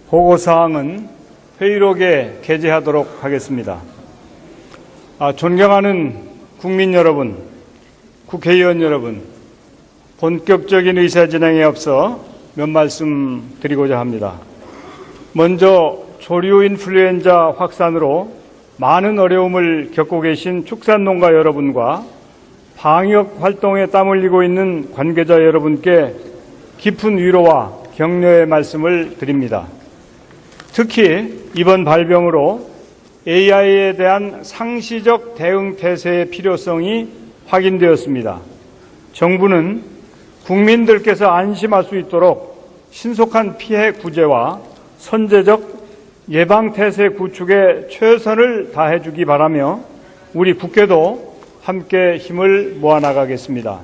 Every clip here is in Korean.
보고사항은 회의록에 게재하도록 하겠습니다. 존경하는 국민 여러분, 국회의원 여러분, 본격적인 의사 진행에 앞서 몇 말씀 드리고자 합니다. 먼저 조류 인플루엔자 확산으로 많은 어려움을 겪고 계신 축산농가 여러분과 방역 활동에 땀 흘리고 있는 관계자 여러분께 깊은 위로와 격려의 말씀을 드립니다. 특히 이번 발병으로 AI에 대한 상시적 대응 태세의 필요성이 확인되었습니다. 정부는 국민들께서 안심할 수 있도록 신속한 피해 구제와 선제적 예방 태세 구축에 최선을 다해 주기 바라며 우리 국회도 함께 힘을 모아나가겠습니다.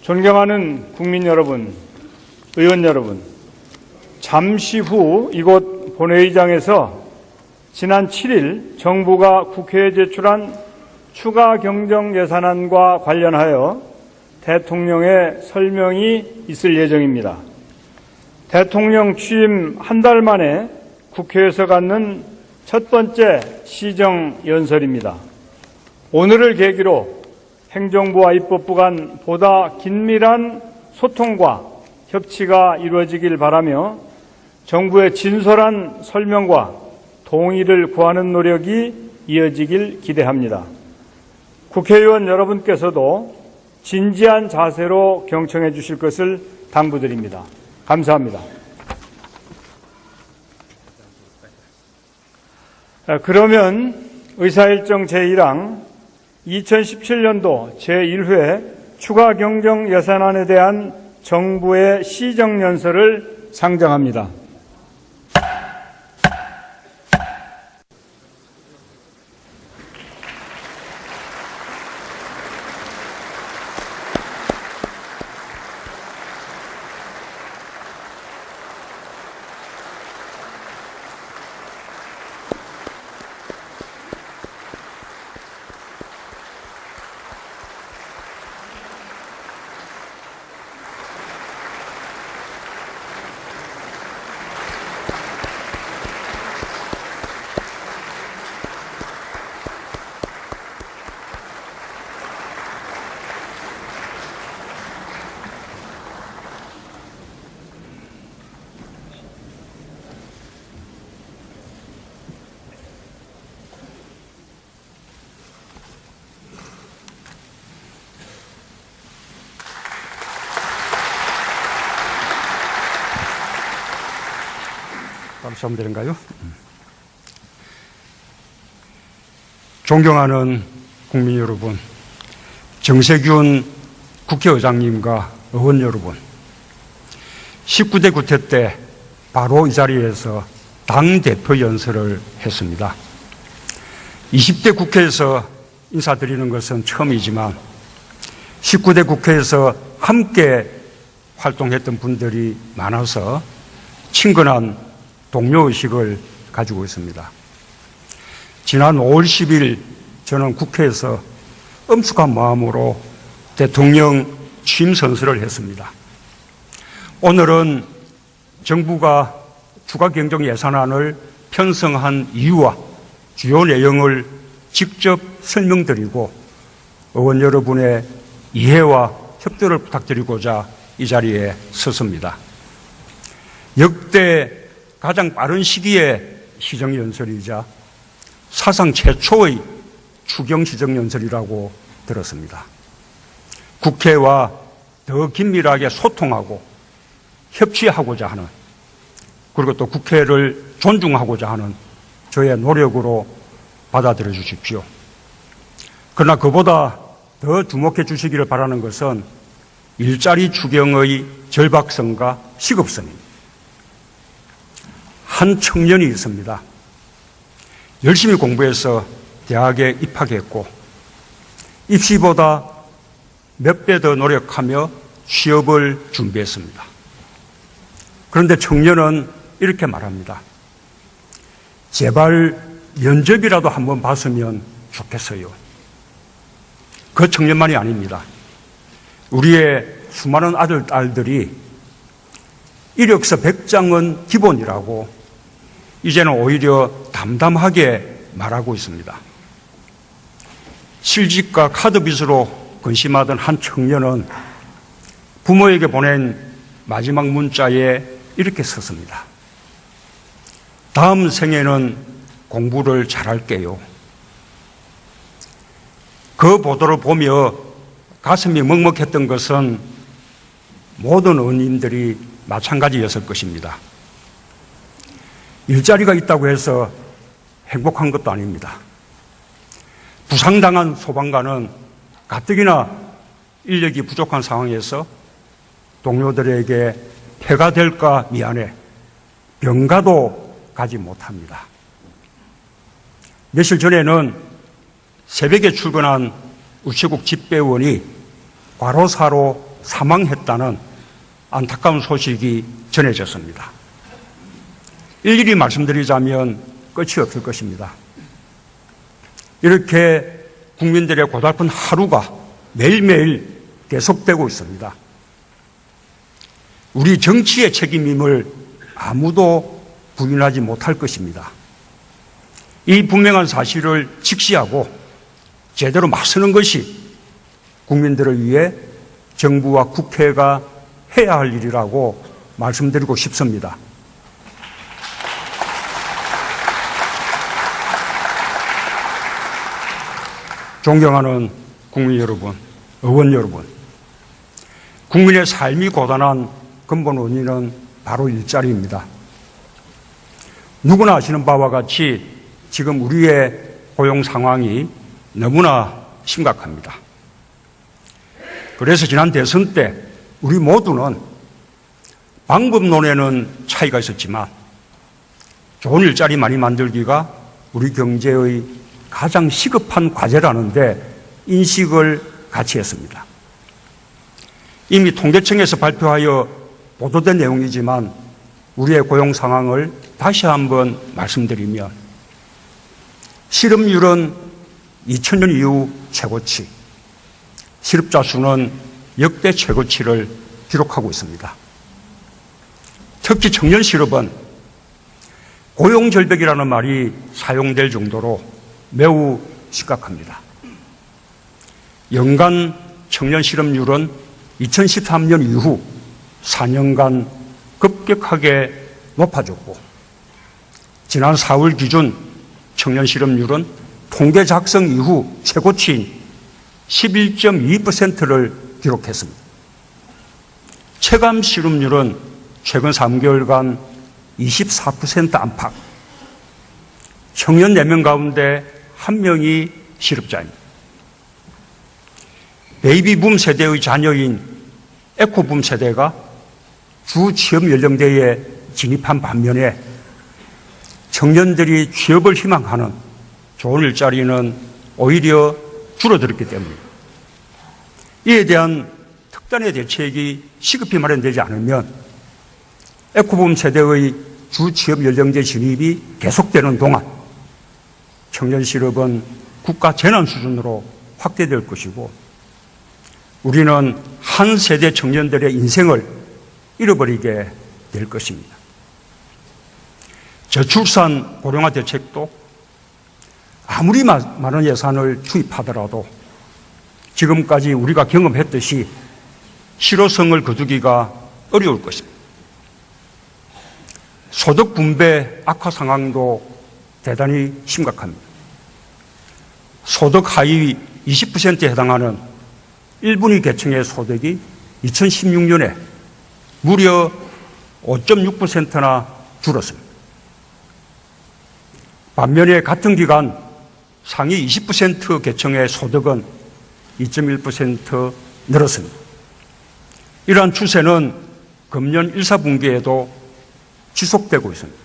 존경하는 국민 여러분, 의원 여러분, 잠시 후 이곳 본회의장에서 지난 7일 정부가 국회에 제출한 추가 경정 예산안과 관련하여 대통령의 설명이 있을 예정입니다. 대통령 취임 한 달 만에 국회에서 갖는 첫 번째 시정연설입니다. 오늘을 계기로 행정부와 입법부 간 보다 긴밀한 소통과 협치가 이루어지길 바라며 정부의 진솔한 설명과 동의를 구하는 노력이 이어지길 기대합니다. 국회의원 여러분께서도 진지한 자세로 경청해 주실 것을 당부드립니다. 감사합니다. 그러면 의사일정 제1항 2017년도 제1회 추가 경정 예산안에 대한 정부의 시정연설을 상정합니다. 다시 하면 되는가요? 존경하는 국민 여러분, 정세균 국회의장님과 의원 여러분, 19대 국회 때 바로 이 자리에서 당대표 연설을 했습니다. 20대 국회에서 인사드리는 것은 처음이지만 19대 국회에서 함께 활동했던 분들이 많아서 친근한 동료의식을 가지고 있습니다. 지난 5월 10일 저는 국회에서 엄숙한 마음으로 대통령 취임 선서를 했습니다. 오늘은 정부가 추가 경정 예산안을 편성한 이유와 주요 내용을 직접 설명드리고 의원 여러분의 이해와 협조를 부탁드리고자 이 자리에 섰습니다. 역대 가장 빠른 시기에 시정연설이자 사상 최초의 추경 시정연설이라고 들었습니다. 국회와 더 긴밀하게 소통하고 협치하고자 하는, 그리고 또 국회를 존중하고자 하는 저의 노력으로 받아들여 주십시오. 그러나 그보다 더 주목해 주시기를 바라는 것은 일자리 추경의 절박성과 시급성입니다. 한 청년이 있습니다. 열심히 공부해서 대학에 입학했고 입시보다 몇 배 더 노력하며 취업을 준비했습니다. 그런데 청년은 이렇게 말합니다. 제발 면접이라도 한번 봤으면 좋겠어요. 그 청년만이 아닙니다. 우리의 수많은 아들, 딸들이 이력서 100장은 기본이라고 이제는 오히려 담담하게 말하고 있습니다. 실직과 카드빚으로 근심하던 한 청년은 부모에게 보낸 마지막 문자에 이렇게 썼습니다. 다음 생에는 공부를 잘할게요. 그 보도를 보며 가슴이 먹먹했던 것은 모든 어머님들이 마찬가지였을 것입니다. 일자리가 있다고 해서 행복한 것도 아닙니다. 부상당한 소방관은 가뜩이나 인력이 부족한 상황에서 동료들에게 폐가 될까 미안해 병가도 가지 못합니다. 며칠 전에는 새벽에 출근한 우체국 집배원이 과로사로 사망했다는 안타까운 소식이 전해졌습니다. 일일이 말씀드리자면 끝이 없을 것입니다. 이렇게 국민들의 고달픈 하루가 매일매일 계속되고 있습니다. 우리 정치의 책임임을 아무도 부인하지 못할 것입니다. 이 분명한 사실을 직시하고 제대로 맞서는 것이 국민들을 위해 정부와 국회가 해야 할 일이라고 말씀드리고 싶습니다. 존경하는 국민 여러분, 의원 여러분, 국민의 삶이 고단한 근본 원인은 바로 일자리입니다. 누구나 아시는 바와 같이 지금 우리의 고용 상황이 너무나 심각합니다. 그래서 지난 대선 때 우리 모두는 방법론에는 차이가 있었지만 좋은 일자리 많이 만들기가 우리 경제의 가장 시급한 과제라는데 인식을 같이 했습니다. 이미 통계청에서 발표하여 보도된 내용이지만 우리의 고용 상황을 다시 한번 말씀드리면 실업률은 2000년 이후 최고치, 실업자 수는 역대 최고치를 기록하고 있습니다. 특히 청년 실업은 고용절벽이라는 말이 사용될 정도로 매우 심각합니다. 연간 청년 실업률은 2013년 이후 4년간 급격하게 높아졌고 지난 4월 기준 청년 실업률은 통계 작성 이후 최고치인 11.2%를 기록했습니다. 체감 실업률은 최근 3개월간 24% 안팎, 청년 4명 가운데 1명이 실업자입니다. 베이비붐 세대의 자녀인 에코붐 세대가 주 취업 연령대에 진입한 반면에 청년들이 취업을 희망하는 좋은 일자리는 오히려 줄어들었기 때문입니다. 이에 대한 특단의 대책이 시급히 마련되지 않으면 에코붐 세대의 주 취업 연령대 진입이 계속되는 동안 청년 실업은 국가 재난 수준으로 확대될 것이고 우리는 한 세대 청년들의 인생을 잃어버리게 될 것입니다. 저출산 고령화 대책도 아무리 많은 예산을 투입하더라도 지금까지 우리가 경험했듯이 실효성을 거두기가 어려울 것입니다. 소득 분배 악화 상황도 대단히 심각합니다. 소득 하위 20%에 해당하는 1분위 계층의 소득이 2016년에 무려 5.6%나 줄었습니다. 반면에 같은 기간 상위 20% 계층의 소득은 2.1% 늘었습니다. 이러한 추세는 금년 1, 4분기에도 지속되고 있습니다.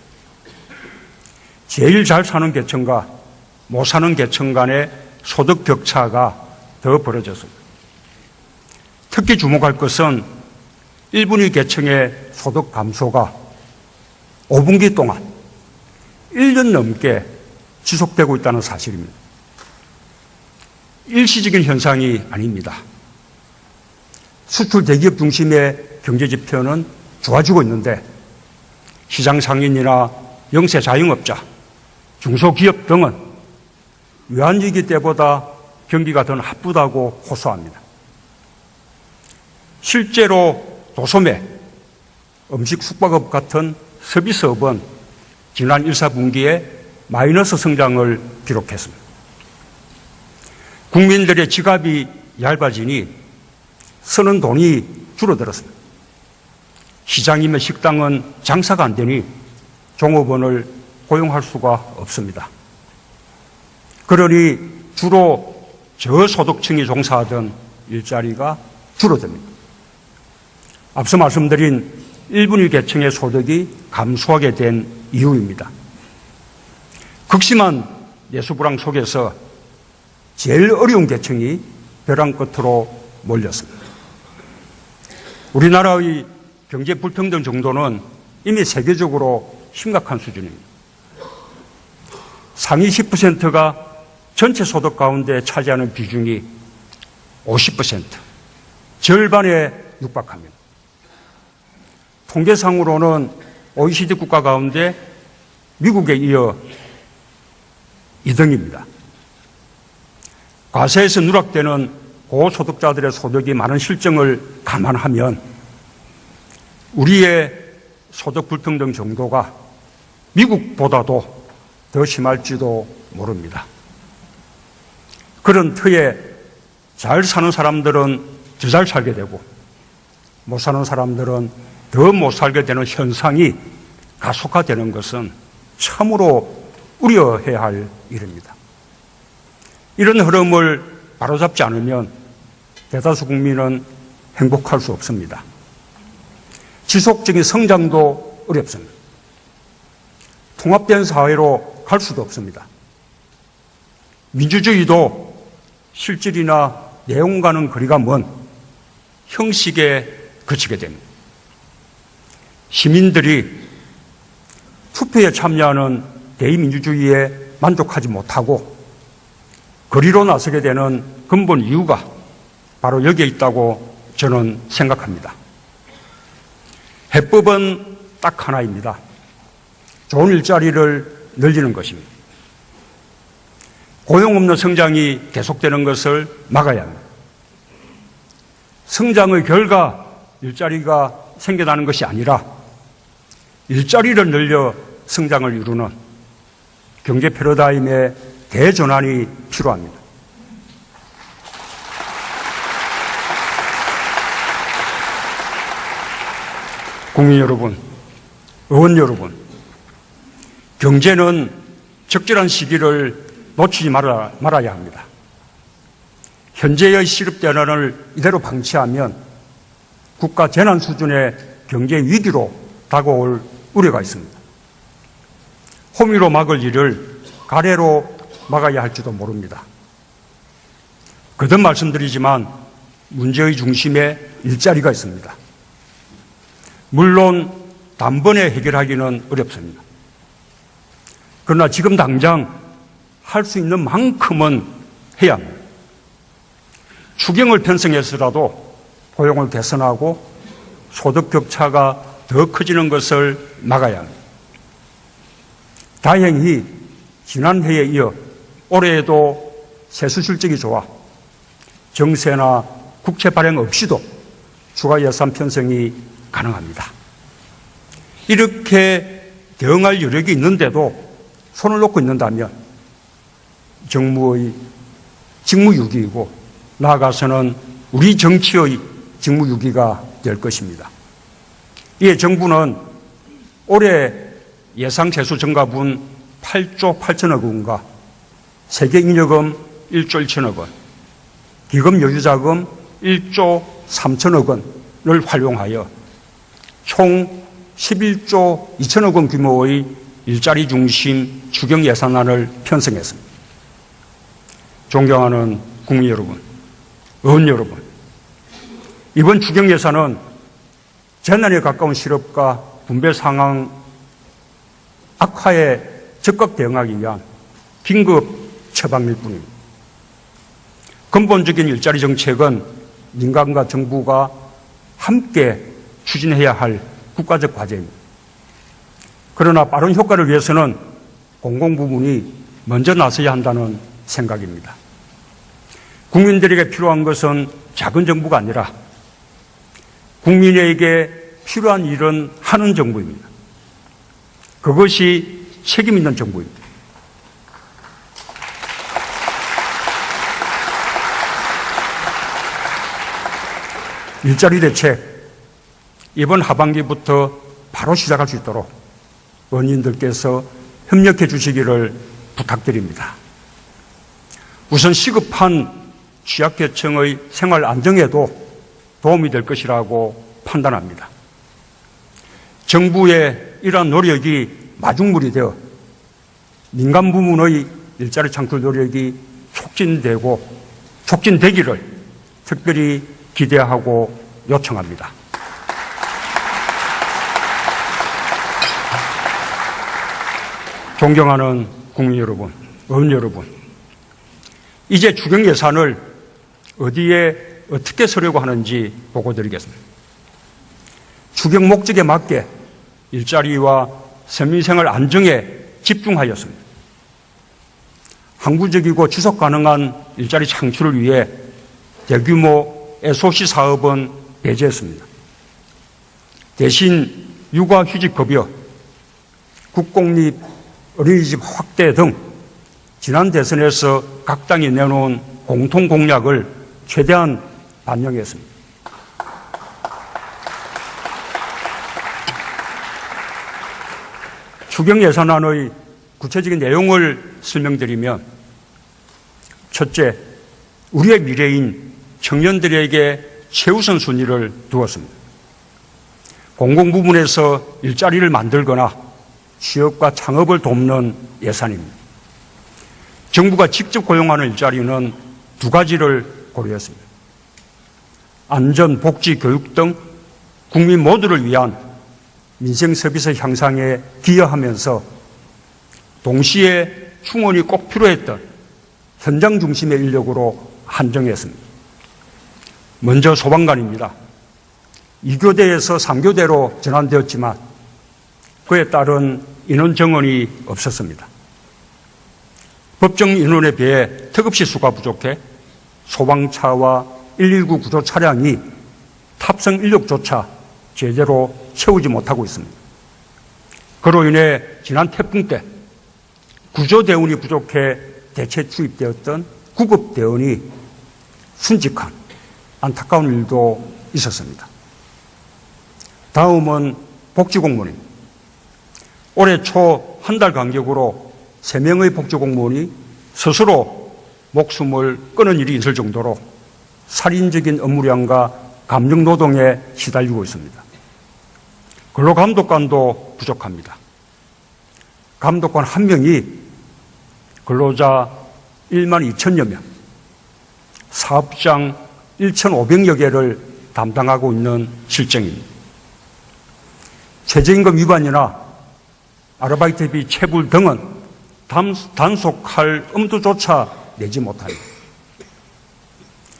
제일 잘 사는 계층과 못 사는 계층 간의 소득 격차가 더 벌어졌습니다. 특히 주목할 것은 1분위 계층의 소득 감소가 5분기 동안 1년 넘게 지속되고 있다는 사실입니다. 일시적인 현상이 아닙니다. 수출 대기업 중심의 경제 지표는 좋아지고 있는데 시장 상인이나 영세 자영업자, 중소기업 등은 외환위기 때보다 경기가 더 나쁘다고 호소합니다. 실제로 도소매, 음식 숙박업 같은 서비스업은 지난 1, 4분기에 마이너스 성장을 기록했습니다. 국민들의 지갑이 얇아지니 쓰는 돈이 줄어들었습니다. 시장이며 식당은 장사가 안 되니 종업원을 고용할 수가 없습니다. 그러니 주로 저소득층이 종사하던 일자리가 줄어듭니다. 앞서 말씀드린 1분위 계층의 소득이 감소하게 된 이유입니다. 극심한 내수불황 속에서 제일 어려운 계층이 벼랑 끝으로 몰렸습니다. 우리나라의 경제 불평등 정도는 이미 세계적으로 심각한 수준입니다. 상위 10%가 전체 소득 가운데 차지하는 비중이 50%, 절반에 육박합니다. 통계상으로는 OECD 국가 가운데 미국에 이어 2등입니다. 과세에서 누락되는 고소득자들의 소득이 많은 실정을 감안하면 우리의 소득 불평등 정도가 미국보다도 더 심할지도 모릅니다. 그런 터에 잘 사는 사람들은 더 잘 살게 되고 못 사는 사람들은 더 못 살게 되는 현상이 가속화되는 것은 참으로 우려해야 할 일입니다. 이런 흐름을 바로잡지 않으면 대다수 국민은 행복할 수 없습니다. 지속적인 성장도 어렵습니다. 통합된 사회로 갈 수도 없습니다. 민주주의도 실질이나 내용과는 거리가 먼 형식에 그치게 됩니다. 시민들이 투표에 참여하는 대의민주주의에 만족하지 못하고 거리로 나서게 되는 근본 이유가 바로 여기에 있다고 저는 생각합니다. 해법은 딱 하나입니다. 좋은 일자리를 늘리는 것입니다. 고용 없는 성장이 계속되는 것을 막아야 합니다. 성장의 결과 일자리가 생겨나는 것이 아니라 일자리를 늘려 성장을 이루는 경제 패러다임의 대전환이 필요합니다. 국민 여러분, 의원 여러분, 경제는 적절한 시기를 놓치지 말아야 합니다. 현재의 시급 대란을 이대로 방치하면 국가 재난 수준의 경제 위기로 다가올 우려가 있습니다. 호미로 막을 일을 가래로 막아야 할지도 모릅니다. 거듭 말씀드리지만 문제의 중심에 일자리가 있습니다. 물론 단번에 해결하기는 어렵습니다. 그러나 지금 당장 할 수 있는 만큼은 해야 합니다. 추경을 편성해서라도 고용을 개선하고 소득 격차가 더 커지는 것을 막아야 합니다. 다행히 지난해에 이어 올해에도 세수 실적이 좋아 정세나 국채 발행 없이도 추가 예산 편성이 가능합니다. 이렇게 대응할 여력이 있는데도 손을 놓고 있는다면 정무의 직무유기이고 나아가서는 우리 정치의 직무유기가 될 것입니다. 이에 정부는 올해 예상 세수 증가분 8조 8천억 원과 세계잉여금 1조 1천억 원, 기금 여유자금 1조 3천억 원을 활용하여 총 11조 2천억 원 규모의 일자리 중심 추경 예산안을 편성했습니다. 존경하는 국민 여러분, 의원 여러분, 이번 추경 예산은 재난에 가까운 실업과 분배 상황 악화에 적극 대응하기 위한 긴급 처방일 뿐입니다. 근본적인 일자리 정책은 민간과 정부가 함께 추진해야 할 국가적 과제입니다. 그러나 빠른 효과를 위해서는 공공부문이 먼저 나서야 한다는 생각입니다. 국민들에게 필요한 것은 작은 정부가 아니라 국민에게 필요한 일은 하는 정부입니다. 그것이 책임 있는 정부입니다. 일자리 대책, 이번 하반기부터 바로 시작할 수 있도록 의원님들께서 협력해 주시기를 부탁드립니다. 우선 시급한 취약계층의 생활 안정에도 도움이 될 것이라고 판단합니다. 정부의 이러한 노력이 마중물이 되어 민간 부문의 일자리 창출 노력이 촉진되기를 특별히 기대하고 요청합니다. 존경하는 국민 여러분, 의원 여러분, 이제 추경 예산을 어디에 어떻게 쓰려고 하는지 보고드리겠습니다. 추경 목적에 맞게 일자리와 서민생활 안정에 집중하였습니다. 항구적이고 지속 가능한 일자리 창출을 위해 대규모 SOC 사업은 배제했습니다. 대신 육아휴직급여, 국공립 어린이집 확대 등 지난 대선에서 각 당이 내놓은 공통 공약을 최대한 반영했습니다. 추경 예산안의 구체적인 내용을 설명드리면, 첫째, 우리의 미래인 청년들에게 최우선 순위를 두었습니다. 공공부문에서 일자리를 만들거나 취업과 창업을 돕는 예산입니다. 정부가 직접 고용하는 일자리는 두 가지를 고려했습니다. 안전, 복지, 교육 등 국민 모두를 위한 민생 서비스 향상에 기여하면서 동시에 충원이 꼭 필요했던 현장 중심의 인력으로 한정했습니다. 먼저 소방관입니다. 2교대에서 3교대로 전환되었지만 그에 따른 인원 정원이 없었습니다. 법정 인원에 비해 특급시 수가 부족해 소방차와 119 구조 차량이 탑승 인력조차 제대로 채우지 못하고 있습니다. 그로 인해 지난 태풍 때 구조대원이 부족해 대체 투입되었던 구급대원이 순직한 안타까운 일도 있었습니다. 다음은 복지공무원입니다. 올해 초 한 달 간격으로 3명의 복지공무원이 스스로 목숨을 끊은 일이 있을 정도로 살인적인 업무량과 감정노동에 시달리고 있습니다. 근로감독관도 부족합니다. 감독관 1명이 근로자 1만 2천여 명, 사업장 1,500여 개를 담당하고 있는 실정입니다. 최저임금 위반이나 아르바이트비 체불 등은 단속할 엄두조차 내지 못합니다.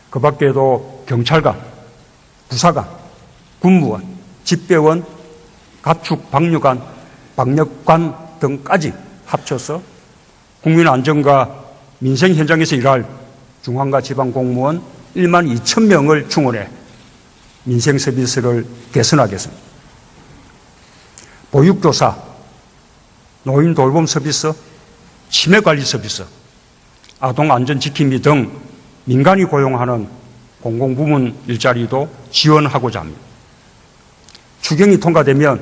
그 밖에도 경찰관, 부사관, 군무원, 집배원, 가축 방류관, 방역관 등까지 합쳐서 국민 안전과 민생 현장에서 일할 중앙과 지방 공무원 1만 2천 명을 충원해 민생 서비스를 개선하겠습니다. 보육교사, 노인 돌봄 서비스, 치매 관리 서비스, 아동 안전 지킴이 등 민간이 고용하는 공공부문 일자리도 지원하고자 합니다. 추경이 통과되면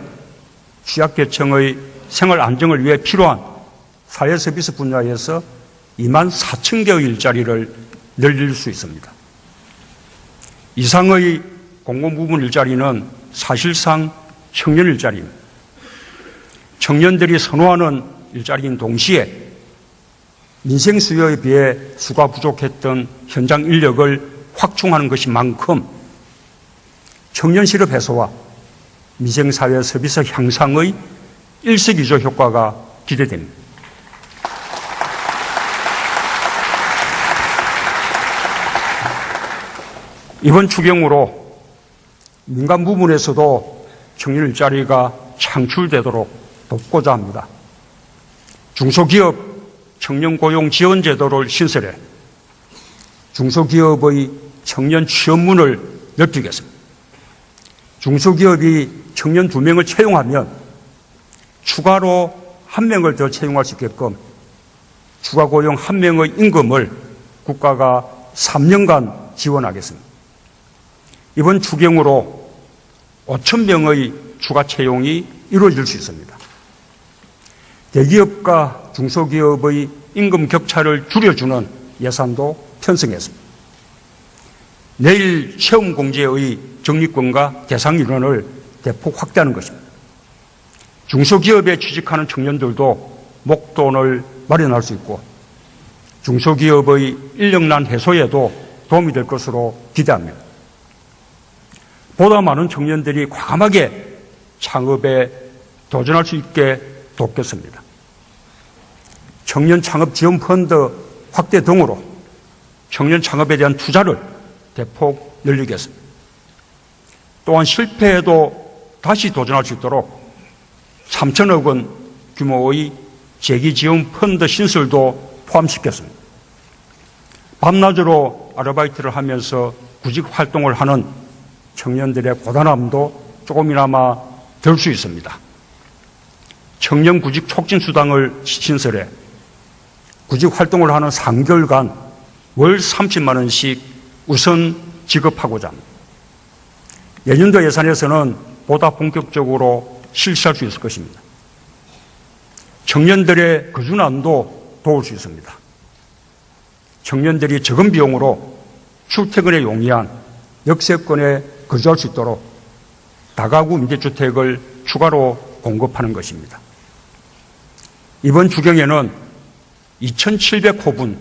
취약계층의 생활 안정을 위해 필요한 사회서비스 분야에서 2만 4천 개의 일자리를 늘릴 수 있습니다. 이상의 공공부문 일자리는 사실상 청년 일자리입니다. 청년들이 선호하는 일자리인 동시에 민생 수요에 비해 수가 부족했던 현장 인력을 확충하는 것인 만큼 청년 실업 해소와 민생사회 서비스 향상의 일석이조 효과가 기대됩니다. 이번 추경으로 민간 부문에서도 청년 일자리가 창출되도록 돕고자 합니다. 중소기업 청년 고용 지원 제도를 신설해 중소기업의 청년 취업문을 넓히겠습니다. 중소기업이 청년 2명을 채용하면 추가로 1명을 더 채용할 수 있게끔 추가 고용 1명의 임금을 국가가 3년간 지원하겠습니다. 이번 추경으로 5,000명의 추가 채용이 이루어질 수 있습니다. 대기업과 중소기업의 임금 격차를 줄여주는 예산도 편성했습니다. 내일 채용공제의 적립금과 대상 인원을 대폭 확대하는 것입니다. 중소기업에 취직하는 청년들도 목돈을 마련할 수 있고 중소기업의 인력난 해소에도 도움이 될 것으로 기대합니다. 보다 많은 청년들이 과감하게 창업에 도전할 수 있게 돕겠습니다. 청년 창업 지원 펀드 확대 등으로 청년 창업에 대한 투자를 대폭 늘리겠습니다. 또한 실패해도 다시 도전할 수 있도록 3천억 원 규모의 재기지원 펀드 신설도 포함시켰습니다. 밤낮으로 아르바이트를 하면서 구직 활동을 하는 청년들의 고단함도 조금이나마 덜 수 있습니다. 청년 구직 촉진 수당을 신설해 구직 활동을 하는 3개월간 월 30만 원씩 우선 지급하고자 합니다. 내년도 예산에서는 보다 본격적으로 실시할 수 있을 것입니다. 청년들의 거주난도 도울 수 있습니다. 청년들이 적은 비용으로 출퇴근에 용이한 역세권에 거주할 수 있도록 다가구 임대주택을 추가로 공급하는 것입니다. 이번 추경에는 2,700호분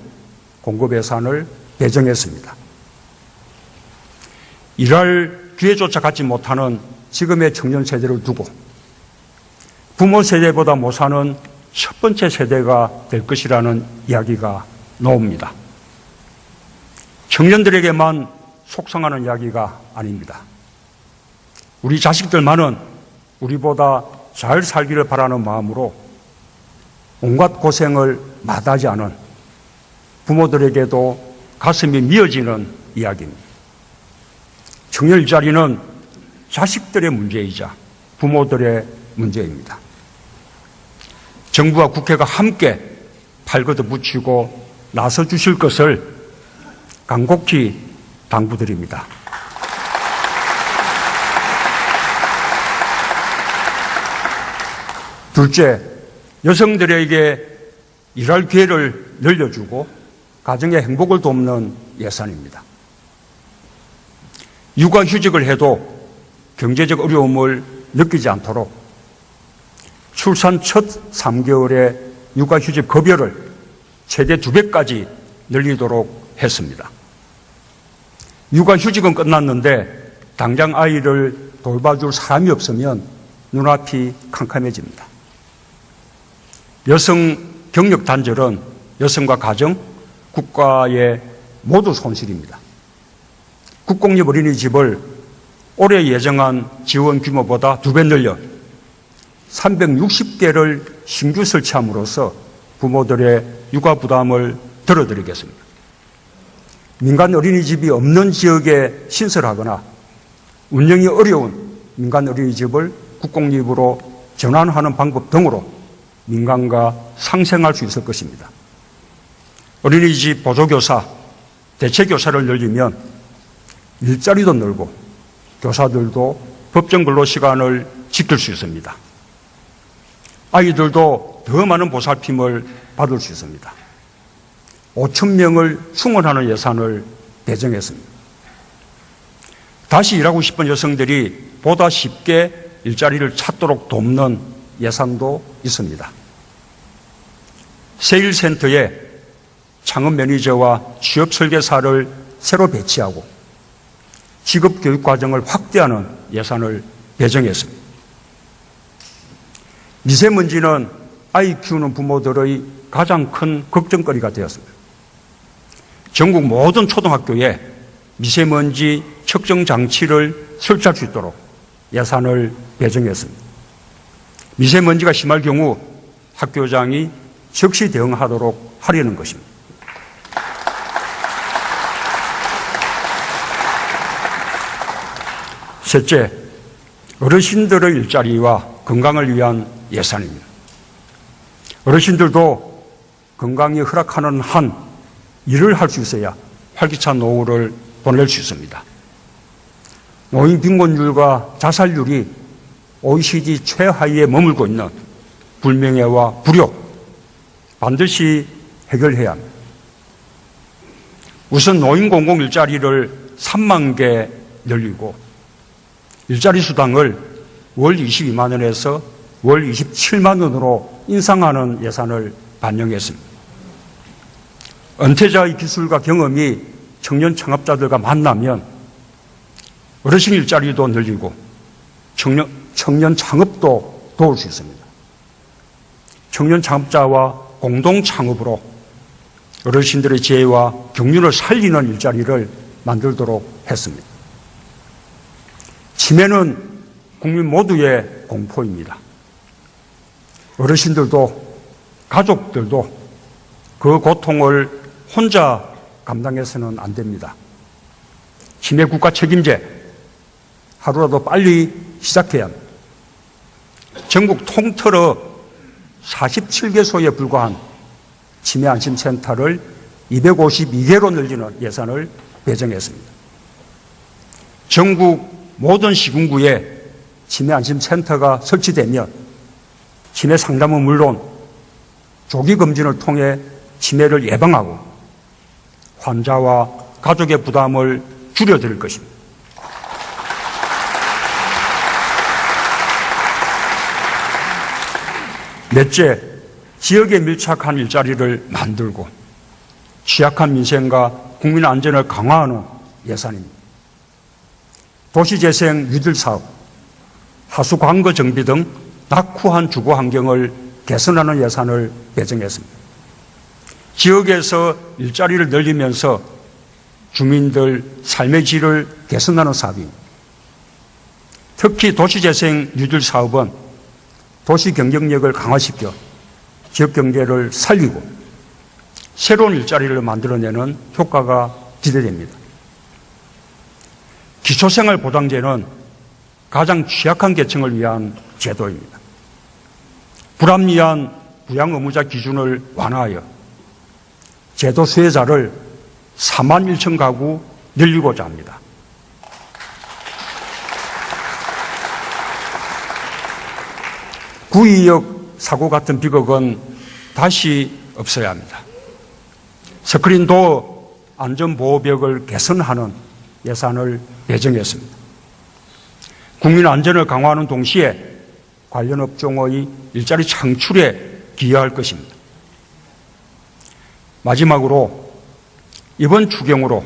공급 예산을 배정했습니다. 일할 기회조차 갖지 못하는 지금의 청년 세대를 두고 부모 세대보다 못 사는 첫 번째 세대가 될 것이라는 이야기가 나옵니다. 청년들에게만 속상하는 이야기가 아닙니다. 우리 자식들만은 우리보다 잘 살기를 바라는 마음으로 온갖 고생을 마다하지 않은 부모들에게도 가슴이 미어지는 이야기입니다. 청년 일자리는 자식들의 문제이자 부모들의 문제입니다. 정부와 국회가 함께 발걷어 붙이고 나서 주실 것을 간곡히 당부드립니다. 둘째, 여성들에게 일할 기회를 늘려주고 가정의 행복을 돕는 예산입니다. 육아휴직을 해도 경제적 어려움을 느끼지 않도록 출산 첫 3개월의 육아휴직 급여를 최대 2배까지 늘리도록 했습니다. 육아휴직은 끝났는데 당장 아이를 돌봐줄 사람이 없으면 눈앞이 캄캄해집니다. 여성 경력 단절은 여성과 가정, 국가의 모두 손실입니다. 국공립 어린이집을 올해 예정한 지원 규모보다 2배 늘려 360개를 신규 설치함으로써 부모들의 육아 부담을 덜어드리겠습니다. 민간 어린이집이 없는 지역에 신설하거나 운영이 어려운 민간 어린이집을 국공립으로 전환하는 방법 등으로 민간과 상생할 수 있을 것입니다. 어린이집 보조교사, 대체교사를 늘리면 일자리도 늘고 교사들도 법정 근로시간을 지킬 수 있습니다. 아이들도 더 많은 보살핌을 받을 수 있습니다. 5,000명을 충원하는 예산을 배정했습니다. 다시 일하고 싶은 여성들이 보다 쉽게 일자리를 찾도록 돕는 예산도 있습니다. 세일센터에 창업 매니저와 취업 설계사를 새로 배치하고 직업 교육 과정을 확대하는 예산을 배정했습니다. 미세먼지는 아이 키우는 부모들의 가장 큰 걱정거리가 되었습니다. 전국 모든 초등학교에 미세먼지 측정 장치를 설치할 수 있도록 예산을 배정했습니다. 미세먼지가 심할 경우 학교장이 즉시 대응하도록 하려는 것입니다. 셋째, 어르신들의 일자리와 건강을 위한 예산입니다. 어르신들도 건강이 허락하는 한 일을 할 수 있어야 활기찬 노후를 보낼 수 있습니다. 노인 빈곤율과 자살률이 OECD 최하위에 머물고 있는 불명예와 불효 반드시 해결해야 합니다. 우선 노인 공공 일자리를 3만 개 늘리고 일자리 수당을 월 22만 원에서 월 27만 원으로 인상하는 예산을 반영했습니다. 은퇴자의 기술과 경험이 청년 창업자들과 만나면 어르신 일자리도 늘리고 청년 창업도 도울 수 있습니다. 청년 창업자와 공동 창업으로 어르신들의 지혜와 경륜을 살리는 일자리를 만들도록 했습니다. 치매는 국민 모두의 공포입니다. 어르신들도 가족들도 그 고통을 혼자 감당해서는 안 됩니다. 치매 국가 책임제 하루라도 빨리 시작해야 합니다. 전국 통틀어 47개소에 불과한 치매 안심센터를 252개로 늘리는 예산을 배정했습니다. 전국 모든 시군구에 치매 안심센터가 설치되면 치매 상담은 물론 조기 검진을 통해 치매를 예방하고 환자와 가족의 부담을 줄여드릴 것입니다. 넷째, 지역에 밀착한 일자리를 만들고 취약한 민생과 국민 안전을 강화하는 예산입니다. 도시재생 뉴딜 사업, 하수 광거 정비 등 낙후한 주거 환경을 개선하는 예산을 배정했습니다. 지역에서 일자리를 늘리면서 주민들 삶의 질을 개선하는 사업입니다. 특히 도시재생 뉴딜 사업은 도시 경쟁력을 강화시켜 지역 경제를 살리고 새로운 일자리를 만들어내는 효과가 기대됩니다. 기초생활보장제는 가장 취약한 계층을 위한 제도입니다. 불합리한 부양 의무자 기준을 완화하여 제도 수혜자를 4만 1천 가구 늘리고자 합니다. 구의역 사고 같은 비극은 다시 없어야 합니다. 스크린도어 안전보호벽을 개선하는 예산을 배정했습니다. 국민 안전을 강화하는 동시에 관련 업종의 일자리 창출에 기여할 것입니다. 마지막으로 이번 추경으로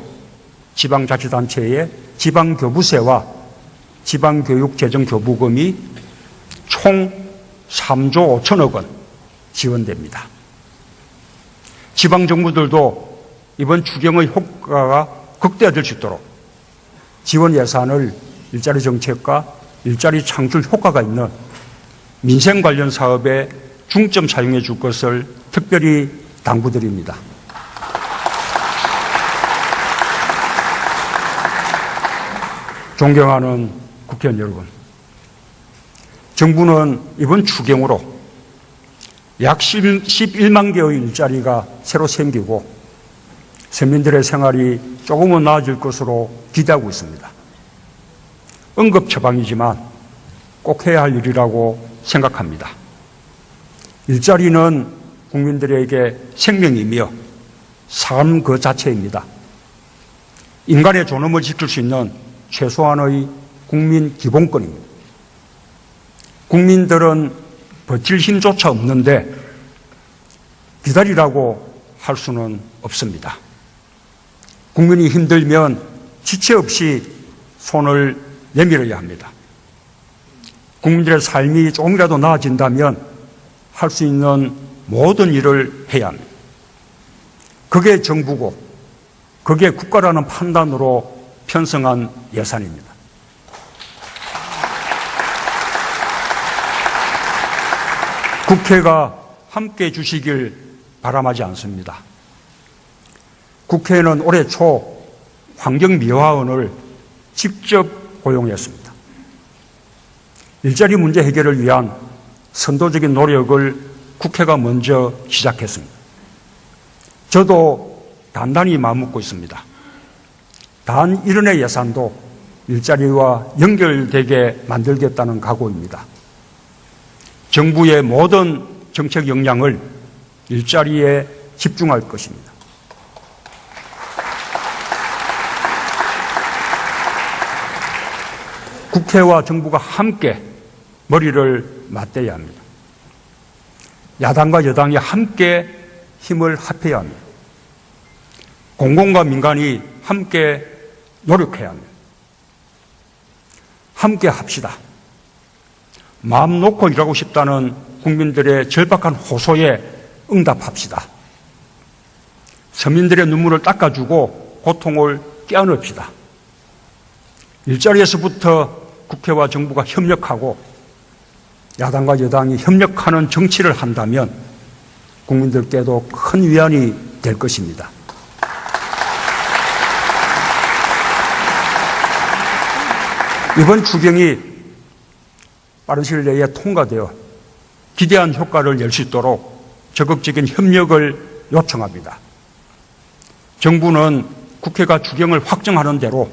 지방자치단체의 지방교부세와 지방교육재정교부금이 총 3조 5천억 원 지원됩니다. 지방정부들도 이번 추경의 효과가 극대화될 수 있도록 지원 예산을 일자리 정책과 일자리 창출 효과가 있는 민생 관련 사업에 중점 사용해 줄 것을 특별히 당부드립니다. 존경하는 국회의원 여러분, 정부는 이번 추경으로 약 11만 개의 일자리가 새로 생기고 서민들의 생활이 조금은 나아질 것으로 기대하고 있습니다. 응급처방이지만 꼭 해야 할 일이라고 생각합니다. 일자리는 국민들에게 생명이며 삶 그 자체입니다. 인간의 존엄을 지킬 수 있는 최소한의 국민 기본권입니다. 국민들은 버틸 힘조차 없는데 기다리라고 할 수는 없습니다. 국민이 힘들면 지체 없이 손을 내밀어야 합니다. 국민들의 삶이 조금이라도 나아진다면 할 수 있는 모든 일을 해야 합니다. 그게 정부고 그게 국가라는 판단으로 편성한 예산입니다. 국회가 함께 해주시길 바람하지 않습니다. 국회는 올해 초 환경미화원을 직접 고용했습니다. 일자리 문제 해결을 위한 선도적인 노력을 국회가 먼저 시작했습니다. 저도 단단히 마음먹고 있습니다. 단 1원의 예산도 일자리와 연결되게 만들겠다는 각오입니다. 정부의 모든 정책 역량을 일자리에 집중할 것입니다. 국회와 정부가 함께 머리를 맞대야 합니다. 야당과 여당이 함께 힘을 합해야 합니다. 공공과 민간이 함께 노력해야 합니다. 함께 합시다. 마음 놓고 일하고 싶다는 국민들의 절박한 호소에 응답합시다. 서민들의 눈물을 닦아주고 고통을 떼어넣읍시다. 일자리에서부터 국회와 정부가 협력하고 야당과 여당이 협력하는 정치를 한다면 국민들께도 큰 위안이 될 것입니다. 이번 추경이 빠른 시일 내에 통과되어 기대한 효과를 낼 수 있도록 적극적인 협력을 요청합니다. 정부는 국회가 추경을 확정하는 대로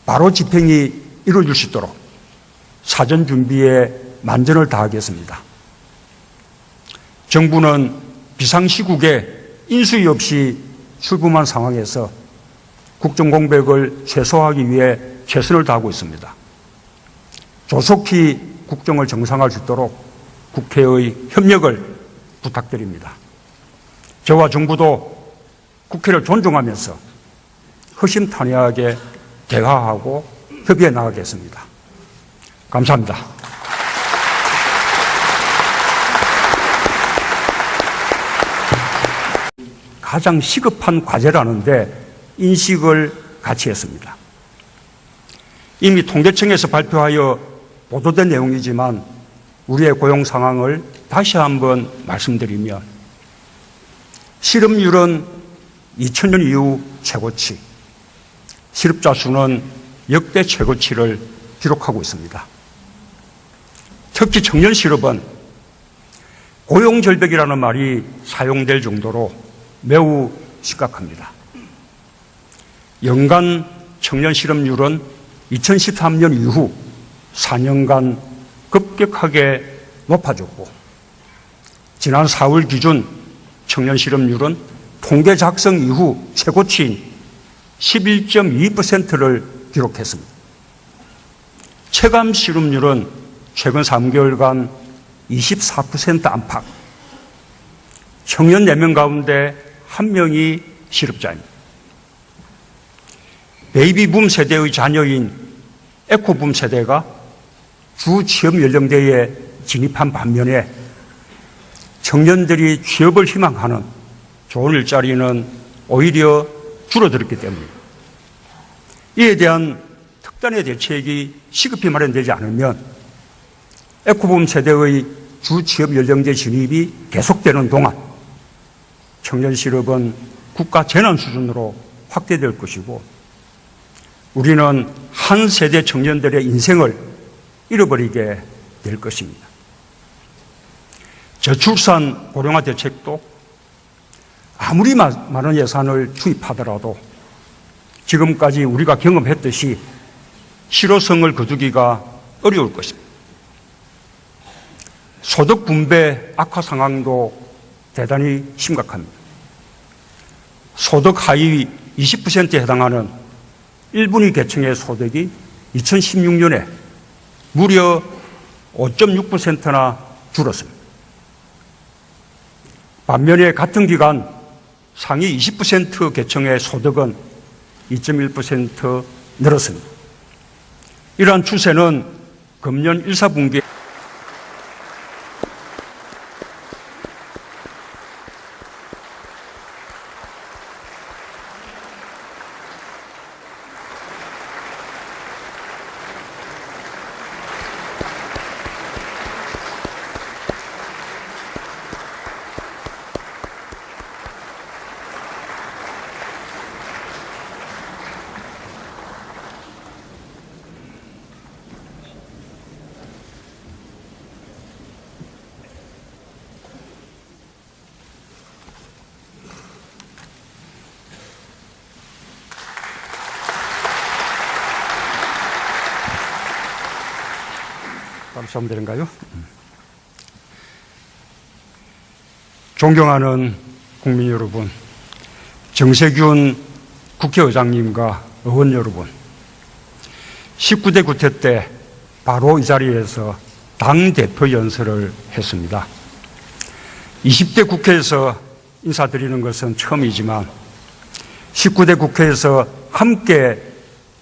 바로 집행이 이루어질 수 있도록 사전 준비에 만전을 다하겠습니다. 정부는 비상시국에 인수위 없이 출범한 상황에서 국정공백을 최소화하기 위해 최선을 다하고 있습니다. 조속히 국정을 정상화할 수 있도록 국회의 협력을 부탁드립니다. 저와 정부도 국회를 존중하면서 허심탄회하게 대화하고 협의해 나가겠습니다. 감사합니다. 가장 시급한 과제라는데 인식을 같이 했습니다. 이미 통계청에서 발표하여 보도된 내용이지만 우리의 고용 상황을 다시 한번 말씀드리면 실업률은 2000년 이후 최고치, 실업자 수는 역대 최고치를 기록하고 있습니다. 특히 청년 실업은 고용절벽이라는 말이 사용될 정도로 매우 심각합니다. 연간 청년 실업률은 2013년 이후 4년간 급격하게 높아졌고 지난 4월 기준 청년 실업률은 통계 작성 이후 최고치인 11.2%를 기록했습니다. 체감 실업률은 최근 3개월간 24% 안팎, 청년 4명 가운데 1명이 실업자입니다. 베이비붐 세대의 자녀인 에코붐 세대가 주 취업 연령대에 진입한 반면에 청년들이 취업을 희망하는 좋은 일자리는 오히려 줄어들었기 때문입니다. 이에 대한 특단의 대책이 시급히 마련되지 않으면 에코붐 세대의 주 취업 연령대 진입이 계속되는 동안 청년 실업은 국가 재난 수준으로 확대될 것이고 우리는 한 세대 청년들의 인생을 잃어버리게 될 것입니다. 저출산 고령화 대책도 아무리 많은 예산을 투입하더라도 지금까지 우리가 경험했듯이 실효성을 거두기가 어려울 것입니다. 소득 분배 악화 상황도 대단히 심각합니다. 소득 하위 20%에 해당하는 1분위 계층의 소득이 2016년에 무려 5.6%나 줄었습니다. 반면에 같은 기간 상위 20% 계층의 소득은 2.1% 늘었습니다. 이러한 추세는 금년 1, 4분기에 바로 시작하면 되는가요? 존경하는 국민 여러분, 정세균 국회의장님과 의원 여러분, 19대 국회 때 바로 이 자리에서 당대표 연설을 했습니다. 20대 국회에서 인사드리는 것은 처음이지만 19대 국회에서 함께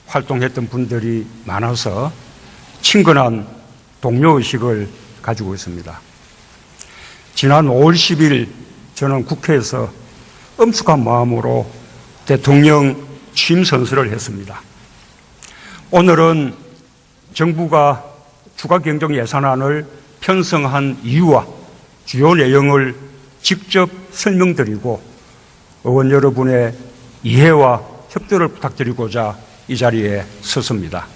활동했던 분들이 많아서 친근한 동료의식을 가지고 있습니다. 지난 5월 10일 저는 국회에서 엄숙한 마음으로 대통령 취임 선서를 했습니다. 오늘은 정부가 추가경정 예산안을 편성한 이유와 주요 내용을 직접 설명드리고 의원 여러분의 이해와 협조를 부탁드리고자 이 자리에 섰습니다.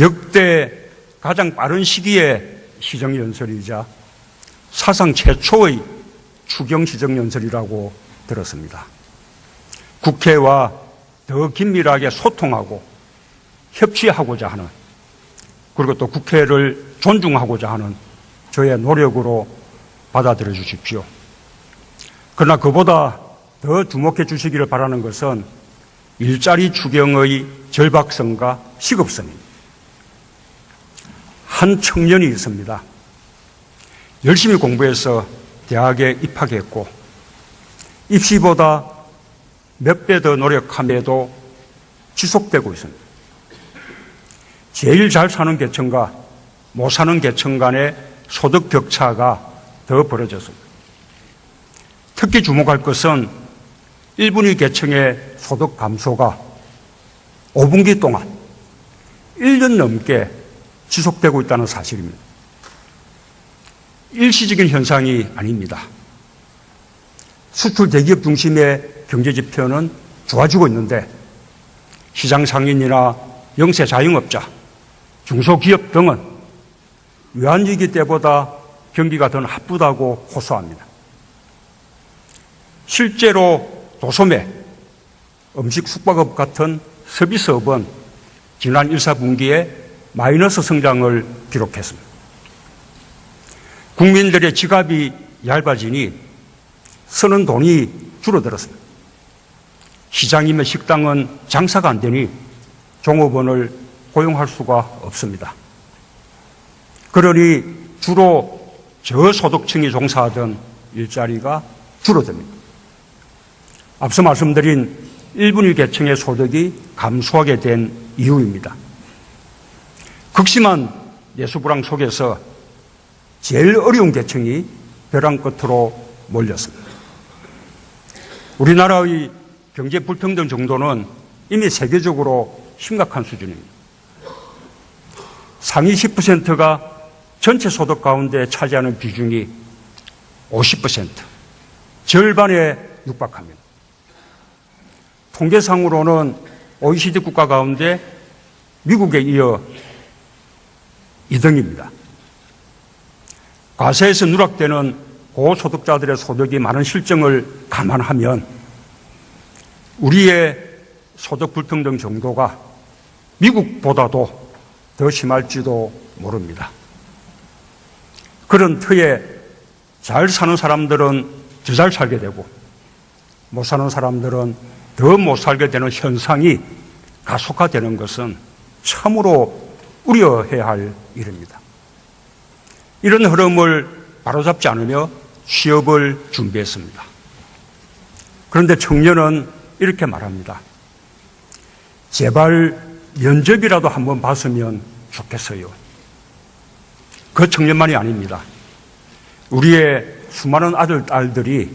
역대 가장 빠른 시기에 시정연설이자 사상 최초의 추경 시정연설이라고 들었습니다. 국회와 더 긴밀하게 소통하고 협치하고자 하는, 그리고 또 국회를 존중하고자 하는 저의 노력으로 받아들여 주십시오. 그러나 그보다 더 주목해 주시기를 바라는 것은 일자리 추경의 절박성과 시급성입니다. 한 청년이 있습니다. 열심히 공부해서 대학에 입학했고 입시보다 몇 배 더 노력함에도 지속되고 있습니다. 제일 잘 사는 계층과 못 사는 계층 간의 소득 격차가 더 벌어졌습니다. 특히 주목할 것은 1분위 계층의 소득 감소가 5분기 동안 1년 넘게 지속되고 있다는 사실입니다. 일시적인 현상이 아닙니다. 수출 대기업 중심의 경제 지표는 좋아지고 있는데 시장 상인이나 영세 자영업자, 중소기업 등은 외환위기 때보다 경기가 더 나쁘다고 호소합니다. 실제로 도소매, 음식 숙박업 같은 서비스업은 지난 1, 4분기에 마이너스 성장을 기록했습니다. 국민들의 지갑이 얇아지니 쓰는 돈이 줄어들었습니다. 시장이며 식당은 장사가 안 되니 종업원을 고용할 수가 없습니다. 그러니 주로 저소득층이 종사하던 일자리가 줄어듭니다. 앞서 말씀드린 1분위 계층의 소득이 감소하게 된 이유입니다. 극심한 내수불황 속에서 제일 어려운 계층이 벼랑 끝으로 몰렸습니다. 우리나라의 경제 불평등 정도는 이미 세계적으로 심각한 수준입니다. 상위 10%가 전체 소득 가운데 차지하는 비중이 50%, 절반에 육박합니다. 통계상으로는 OECD 국가 가운데 미국에 이어 2등입니다. 과세에서 누락되는 고소득자들의 소득이 많은 실정을 감안하면 우리의 소득 불평등 정도가 미국보다도 더 심할지도 모릅니다. 그런 터에 잘 사는 사람들은 더 잘 살게 되고 못 사는 사람들은 더 못 살게 되는 현상이 가속화되는 것은 참으로 우려해야 할 일입니다. 이런 흐름을 바로잡지 않으며 취업을 준비했습니다. 그런데 청년은 이렇게 말합니다. 제발 면접이라도 한번 봤으면 좋겠어요. 그 청년만이 아닙니다. 우리의 수많은 아들, 딸들이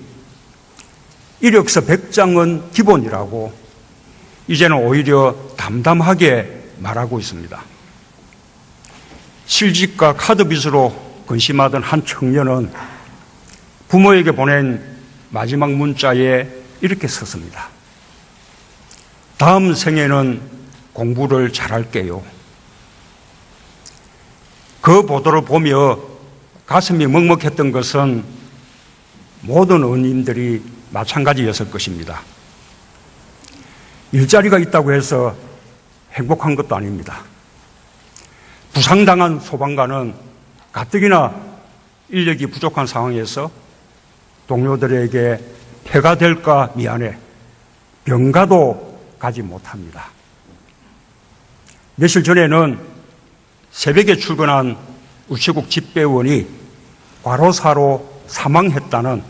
이력서 100장은 기본이라고 이제는 오히려 담담하게 말하고 있습니다. 실직과 카드빚으로 근심하던 한 청년은 부모에게 보낸 마지막 문자에 이렇게 썼습니다. 다음 생에는 공부를 잘할게요. 그 보도를 보며 가슴이 먹먹했던 것은 모든 의원님들이 마찬가지였을 것입니다. 일자리가 있다고 해서 행복한 것도 아닙니다. 부상당한 소방관은 가뜩이나 인력이 부족한 상황에서 동료들에게 폐가 될까 미안해 병가도 가지 못합니다. 며칠 전에는 새벽에 출근한 우체국 집배원이 과로사로 사망했다는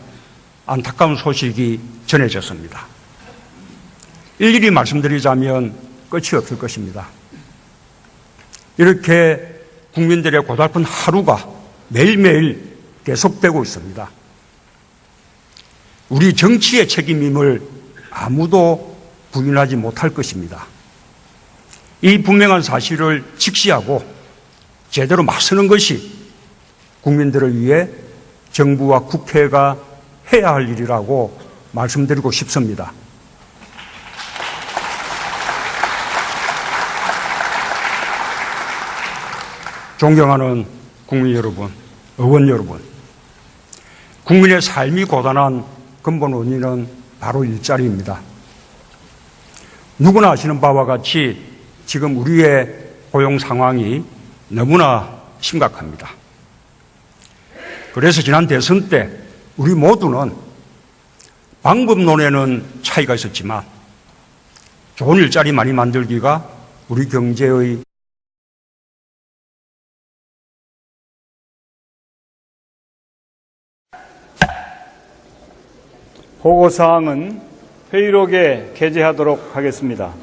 안타까운 소식이 전해졌습니다. 일일이 말씀드리자면 끝이 없을 것입니다. 이렇게 국민들의 고달픈 하루가 매일매일 계속되고 있습니다. 우리 정치의 책임임을 아무도 부인하지 못할 것입니다. 이 분명한 사실을 직시하고 제대로 맞서는 것이 국민들을 위해 정부와 국회가 해야 할 일이라고 말씀드리고 싶습니다. 존경하는 국민 여러분, 의원 여러분, 국민의 삶이 고단한 근본 원인은 바로 일자리입니다. 누구나 아시는 바와 같이 지금 우리의 고용 상황이 너무나 심각합니다. 그래서 지난 대선 때 우리 모두는 방법론에는 차이가 있었지만 좋은 일자리 많이 만들기가 우리 경제의 보고사항은 회의록에 게재하도록 하겠습니다.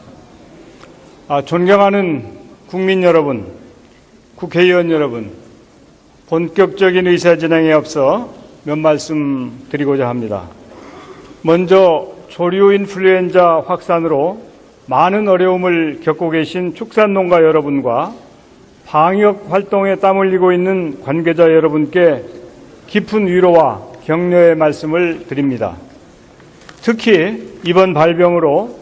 존경하는 국민 여러분, 국회의원 여러분, 본격적인 의사 진행에 앞서 몇 말씀 드리고자 합니다. 먼저 조류 인플루엔자 확산으로 많은 어려움을 겪고 계신 축산농가 여러분과 방역 활동에 땀 흘리고 있는 관계자 여러분께 깊은 위로와 격려의 말씀을 드립니다. 특히 이번 발병으로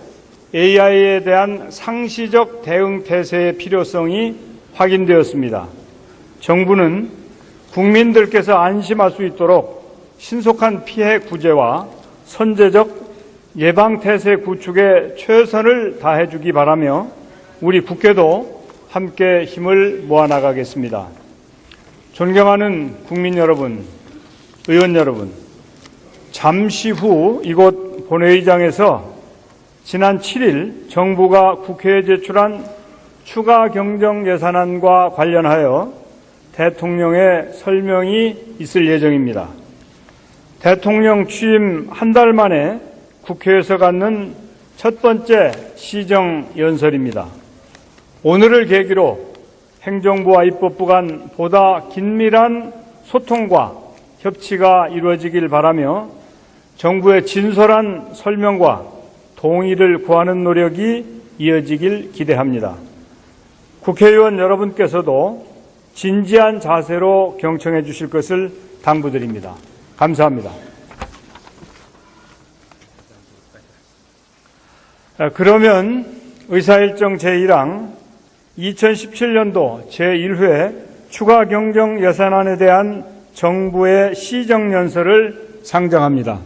AI에 대한 상시적 대응 태세의 필요성이 확인되었습니다. 정부는 국민들께서 안심할 수 있도록 신속한 피해 구제와 선제적 예방 태세 구축에 최선을 다해 주기 바라며 우리 국회도 함께 힘을 모아 나가겠습니다. 존경하는 국민 여러분, 의원 여러분, 잠시 후 이곳 본회의장에서 지난 7일 정부가 국회에 제출한 추가 경정 예산안과 관련하여 대통령의 설명이 있을 예정입니다. 대통령 취임 한 달 만에 국회에서 갖는 첫 번째 시정 연설입니다. 오늘을 계기로 행정부와 입법부 간 보다 긴밀한 소통과 협치가 이루어지길 바라며 정부의 진솔한 설명과 동의를 구하는 노력이 이어지길 기대합니다. 국회의원 여러분께서도 진지한 자세로 경청해 주실 것을 당부드립니다. 감사합니다. 그러면 의사일정 제1항 2017년도 제1회 추가 경정 예산안에 대한 정부의 시정연설을 상정합니다.